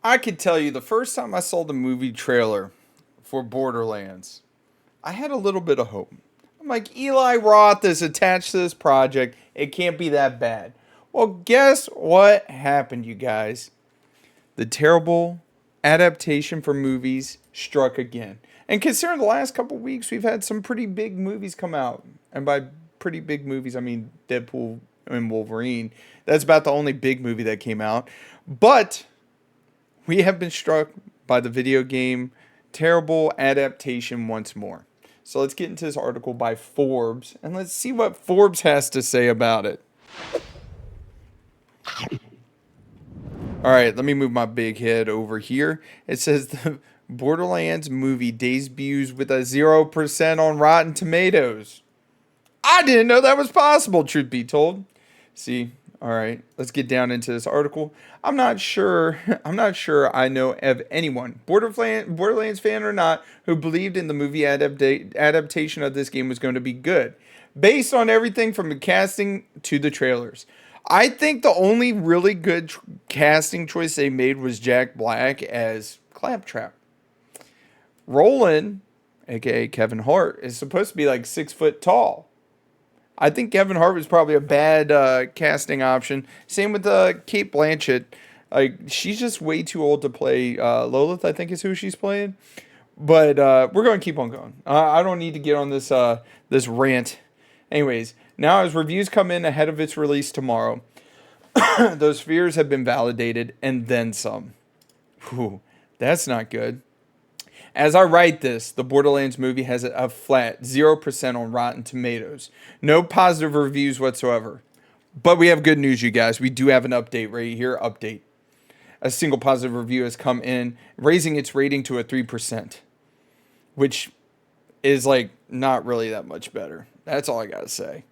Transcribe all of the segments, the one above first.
I could tell you the first time I saw the movie trailer for Borderlands, I had a little bit of hope. I'm like, Eli Roth is attached to this project. It can't be that bad. Well, guess what happened, you guys? The terrible adaptation for movies struck again. And considering the last couple weeks, we've had some pretty big movies come out. And by pretty big movies, I mean Deadpool and Wolverine. That's about the only big movie that came out. But we have been struck by the video game terrible adaptation once more. So let's get into this article by Forbes and let's see what Forbes has to say about it. All right, let me move my big head over here. It says the Borderlands movie debuts with a 0% on Rotten Tomatoes. I didn't know that was possible, truth be told. See, all right, let's get down into this article. I'm not sure I know of anyone, Borderlands fan or not, who believed in the movie adaptation of this game was going to be good, based on everything from the casting to the trailers. I think the only really good casting choice they made was Jack Black as Claptrap. Roland, aka Kevin Hart, is supposed to be like 6 foot tall. I think Kevin Hart was probably a bad casting option. Same with Kate Blanchett. Like, she's just way too old to play Lilith, I think is who she's playing. But we're going to keep on going. I don't need to get on this rant. Anyways, now as reviews come in ahead of its release tomorrow, those fears have been validated and then some. Whew, that's not good. As I write this, the Borderlands movie has a flat 0% on Rotten Tomatoes. No positive reviews whatsoever. But we have good news, you guys. We do have an update right here. Update. A single positive review has come in, raising its rating to a 3%. Which is like not really that much better. That's all I got to say.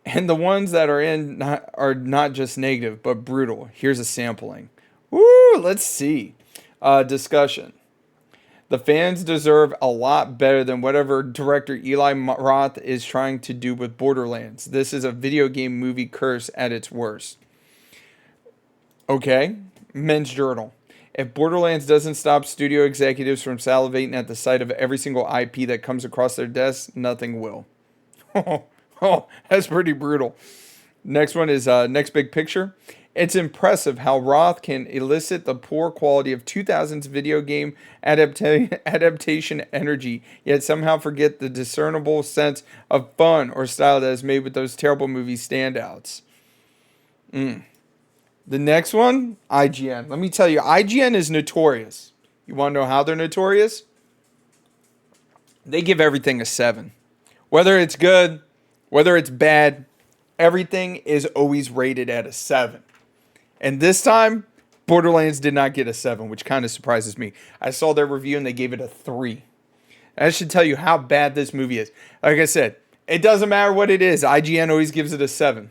And the ones that are in are not just negative, but brutal. Here's a sampling. Woo, let's see. Discussion. The fans deserve a lot better than whatever director Eli Roth is trying to do with Borderlands. This is a video game movie curse at its worst. Okay, Men's Journal. If Borderlands doesn't stop studio executives from salivating at the sight of every single IP that comes across their desks, nothing will. Oh, that's pretty brutal. Next one is Next Big Picture. It's impressive how Roth can elicit the poor quality of 2000s video game adaptation energy, yet somehow forget the discernible sense of fun or style that is made with those terrible movie standouts. The next one, IGN. Let me tell you, IGN is notorious. You want to know how they're notorious? They give everything a 7. Whether it's good, whether it's bad, everything is always rated at a 7. And this time, Borderlands did not get a 7, which kind of surprises me. I saw their review and they gave it a 3. That should tell you how bad this movie is. Like I said, it doesn't matter what it is. IGN always gives it a 7.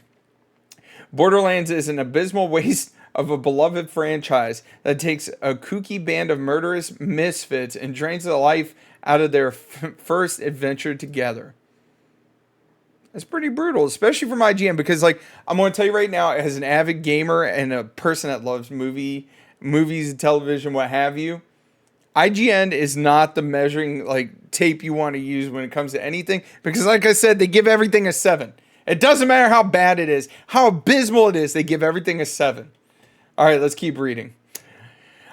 Borderlands is an abysmal waste of a beloved franchise that takes a kooky band of murderous misfits and drains the life out of their first adventure together. It's pretty brutal, especially from IGN, because like I'm going to tell you right now, as an avid gamer and a person that loves movies, television, what have you, IGN is not the measuring like tape you want to use when it comes to anything, because like I said, they give everything a 7. It doesn't matter how bad it is, how abysmal it is, they give everything a 7. All right, let's keep reading.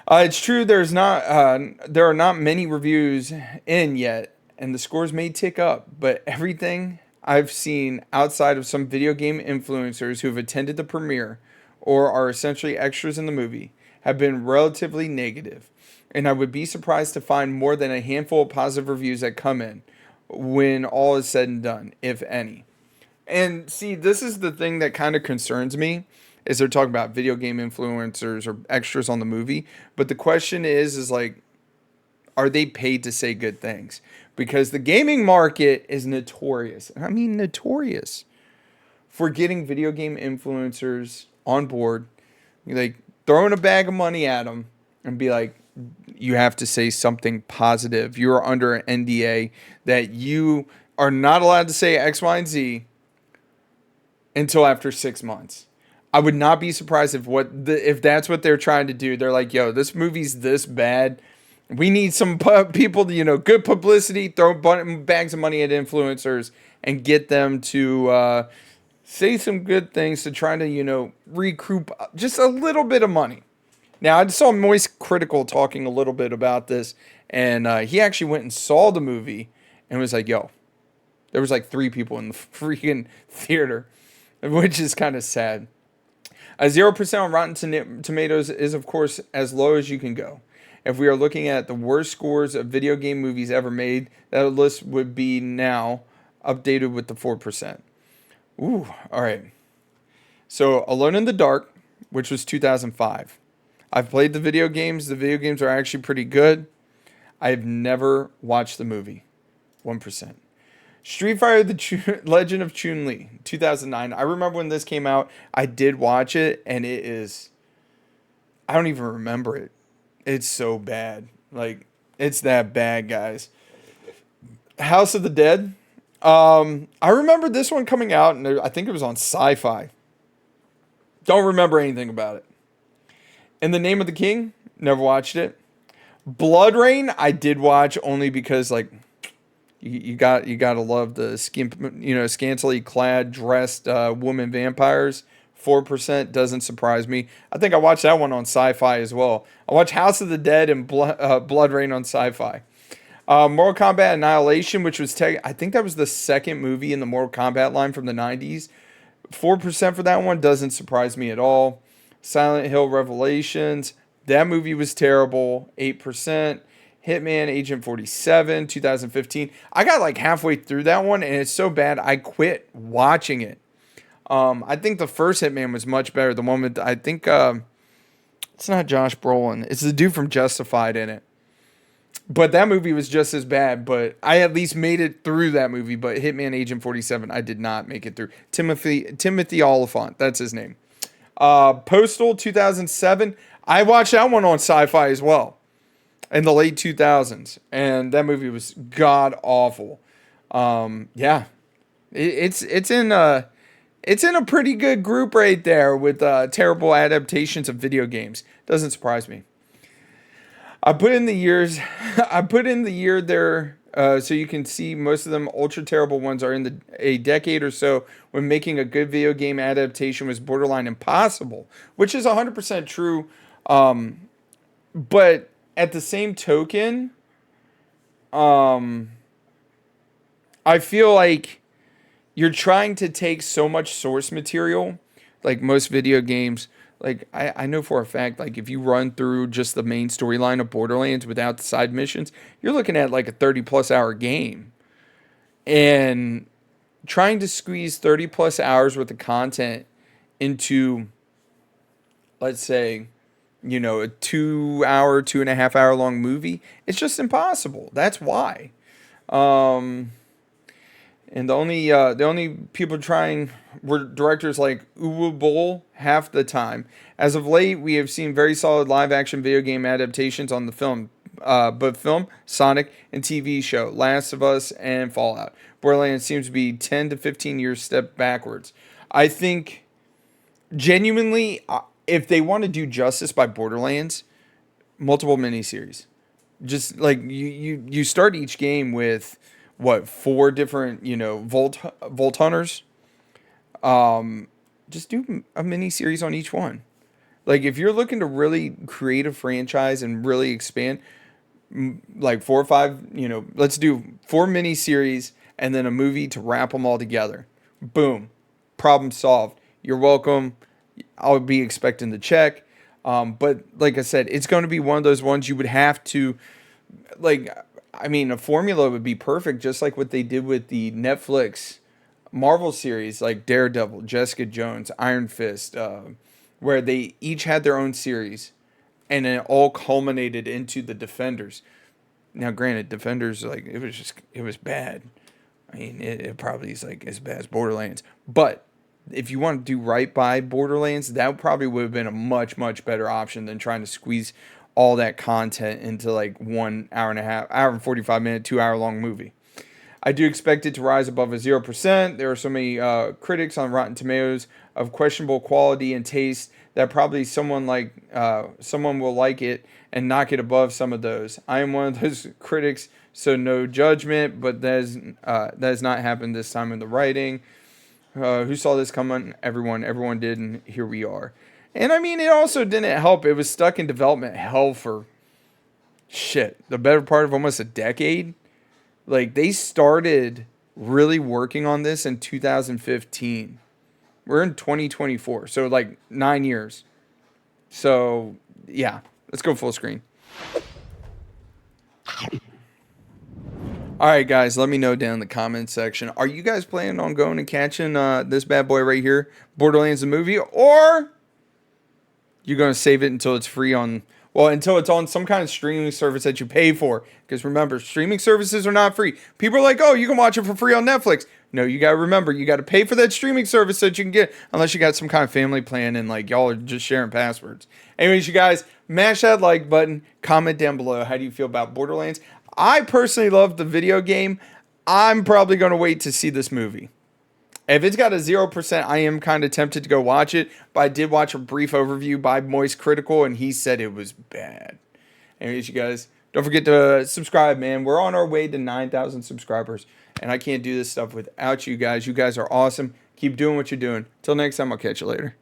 It's true there are not many reviews in yet, and the scores may tick up, but everything I've seen outside of some video game influencers who have attended the premiere or are essentially extras in the movie have been relatively negative. And I would be surprised to find more than a handful of positive reviews that come in when all is said and done, if any. And see, this is the thing that kind of concerns me, is they're talking about video game influencers or extras on the movie. But the question is like, are they paid to say good things? Because the gaming market is notorious. I mean, notorious for getting video game influencers on board, like throwing a bag of money at them and be like, you have to say something positive. You are under an NDA that you are not allowed to say X, Y, and Z until after 6 months. I would not be surprised if that's what they're trying to do. They're like, yo, this movie's this bad. We need some people to, good publicity, throw bags of money at influencers and get them to say some good things to try to, recoup just a little bit of money. Now, I saw Moist Critical talking a little bit about this, and he actually went and saw the movie and was like, yo, there was like 3 people in the freaking theater, which is kind of sad. 0% on Rotten Tomatoes is, of course, as low as you can go. If we are looking at the worst scores of video game movies ever made, that list would be now updated with the 4%. Ooh, all right. So, Alone in the Dark, which was 2005. I've played the video games. The video games are actually pretty good. I have never watched the movie. 1%. Street Fighter: Legend of Chun-Li, 2009. I remember when this came out. I did watch it, and it is... I don't even remember it. It's so bad. Like, it's that bad, guys. House of the Dead. I remember this one coming out, and I think it was on Sci-Fi. Don't remember anything about it. In the Name of the King, never watched it. Blood Rain, I did watch only because, like, you gotta love the scantily clad, dressed woman vampires. 4% doesn't surprise me. I think I watched that one on Sci-Fi as well. I watched House of the Dead and Blood Rain on Sci-Fi. Mortal Kombat Annihilation, which was I think that was the second movie in the Mortal Kombat line from the 90s. 4% for that one doesn't surprise me at all. Silent Hill Revelations, that movie was terrible. 8%. Hitman Agent 47, 2015. I got like halfway through that one, and it's so bad I quit watching it. I think the first Hitman was much better. The one with, I think, it's not Josh Brolin. It's the dude from Justified in it. But that movie was just as bad, but I at least made it through that movie. But Hitman Agent 47, I did not make it through. Timothy Oliphant, that's his name. Postal, 2007. I watched that one on Sci-Fi as well in the late 2000s, and that movie was god awful. Yeah, it's in a pretty good group right there with terrible adaptations of video games. Doesn't surprise me. I put in the years. I put in the year there so you can see most of them ultra terrible ones are in a decade or so when making a good video game adaptation was borderline impossible, which is 100% true. But at the same token, I feel like you're trying to take so much source material, like most video games. Like, I know for a fact, like, if you run through just the main storyline of Borderlands without the side missions, you're looking at, like, a 30-plus hour game. And trying to squeeze 30-plus hours worth of content into, let's say, a 2-hour, 2.5 hour long movie, it's just impossible. That's why. And the only people trying were directors like Uwe Boll half the time. As of late, we have seen very solid live-action video game adaptations on the film, Sonic, and TV show, Last of Us, and Fallout. Borderlands seems to be 10 to 15 years step backwards. I think, genuinely, if they want to do justice by Borderlands, multiple miniseries. Just like you start each game with 4 different Vault Hunters. Just do a mini series on each one. Like, if you're looking to really create a franchise and really expand, like 4 or 5, let's do 4 mini series and then a movie to wrap them all together. Boom, problem solved. You're welcome. I'll be expecting the check. But like I said, it's going to be one of those ones you would have to, like, I mean, a formula would be perfect, just like what they did with the Netflix Marvel series, like Daredevil, Jessica Jones, Iron Fist, where they each had their own series, and it all culminated into the Defenders. Now, granted, Defenders, like, it was bad. I mean, it probably is like as bad as Borderlands. But if you want to do right by Borderlands, that probably would have been a much, much better option than trying to squeeze all that content into like 1 hour and a half, hour and 45 minute, 2 hour long movie. I do expect it to rise above a 0%. There are so many critics on Rotten Tomatoes of questionable quality and taste that probably someone will like it and knock it above some of those. I am one of those critics, so no judgment, but that has not happened this time in the writing. Who saw this coming? Everyone did, and here we are. And I mean, it also didn't help. It was stuck in development hell for the better part of almost a decade. Like, they started really working on this in 2015. We're in 2024, so like 9 years. So yeah, let's go full screen. All right, guys, let me know down in the comments section. Are you guys planning on going and catching this bad boy right here, Borderlands the movie, or you're going to save it until it's free until it's on some kind of streaming service that you pay for? Because remember, streaming services are not free. People are like, oh, you can watch it for free on Netflix. No, you got to remember, you got to pay for that streaming service so that you can get, unless you got some kind of family plan and like y'all are just sharing passwords. Anyways, you guys, mash that like button, comment down below. How do you feel about Borderlands? I personally love the video game. I'm probably going to wait to see this movie. If it's got a 0%, I am kind of tempted to go watch it. But I did watch a brief overview by Moist Critical, and he said it was bad. Anyways, you guys, don't forget to subscribe, man. We're on our way to 9,000 subscribers. And I can't do this stuff without you guys. You guys are awesome. Keep doing what you're doing. Till next time, I'll catch you later.